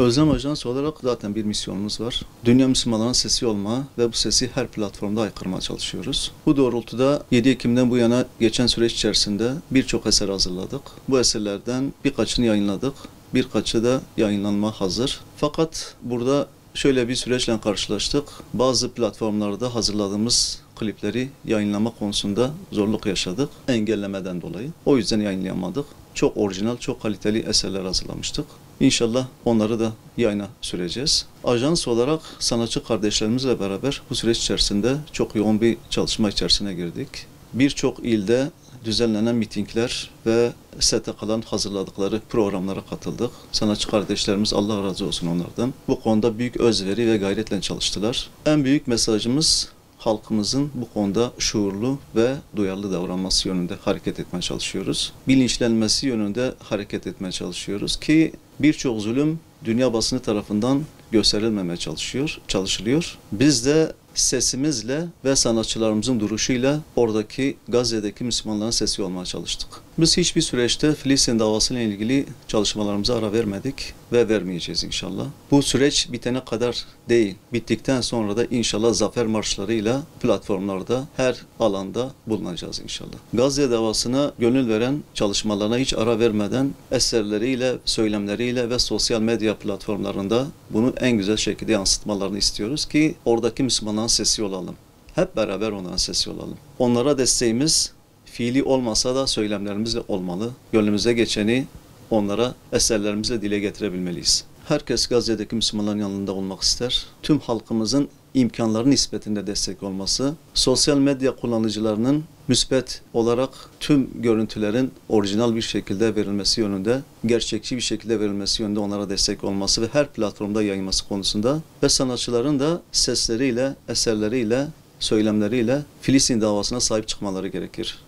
Özlem Ajansı olarak zaten bir misyonumuz var. Dünya Müslümanların sesi olma ve bu sesi her platformda haykırmaya çalışıyoruz. Bu doğrultuda 7 Ekim'den bu yana geçen süreç içerisinde birçok eser hazırladık. Bu eserlerden birkaçını yayınladık, birkaçı da yayınlanma hazır. Fakat burada şöyle bir süreçle karşılaştık. Bazı platformlarda hazırladığımız klipleri yayınlama konusunda zorluk yaşadık engellemeden dolayı. O yüzden yayınlayamadık. Çok orijinal, çok kaliteli eserler hazırlamıştık. İnşallah onları da yayına süreceğiz. Ajans olarak sanatçı kardeşlerimizle beraber bu süreç içerisinde çok yoğun bir çalışma içerisine girdik. Birçok ilde düzenlenen mitingler ve STK'ların hazırladıkları programlara katıldık. Sanatçı kardeşlerimiz Allah razı olsun onlardan. Bu konuda büyük özveri ve gayretle çalıştılar. En büyük mesajımız halkımızın bu konuda şuurlu ve duyarlı davranması yönünde hareket etmeye çalışıyoruz. Bilinçlenmesi yönünde hareket etmeye çalışıyoruz ki birçok zulüm dünya basını tarafından gösterilmemeye çalışılıyor. Biz de sesimizle ve sanatçılarımızın duruşuyla oradaki Gazze'deki Müslümanların sesi olmaya çalıştık. Biz hiçbir süreçte Filistin davasıyla ilgili çalışmalarımıza ara vermedik ve vermeyeceğiz inşallah. Bu süreç bitene kadar değil, bittikten sonra da inşallah zafer marşlarıyla platformlarda her alanda bulunacağız inşallah. Gazze davasına gönül veren çalışmalarına hiç ara vermeden eserleriyle, söylemleriyle ve sosyal medya platformlarında bunu en güzel şekilde yansıtmalarını istiyoruz ki oradaki Müslümanların sesi olalım. Hep beraber onların sesi olalım. Onlara desteğimiz fiili olmasa da söylemlerimizle olmalı. Gönlümüze geçeni onlara eserlerimizle dile getirebilmeliyiz. Herkes Gazze'deki Müslümanların yanında olmak ister. Tüm halkımızın imkanları nispetinde destek olması, sosyal medya kullanıcılarının müspet olarak tüm görüntülerin orijinal bir şekilde verilmesi yönünde, gerçekçi bir şekilde verilmesi yönünde onlara destek olması ve her platformda yayılması konusunda ve sanatçıların da sesleriyle, eserleriyle, söylemleriyle Filistin davasına sahip çıkmaları gerekir.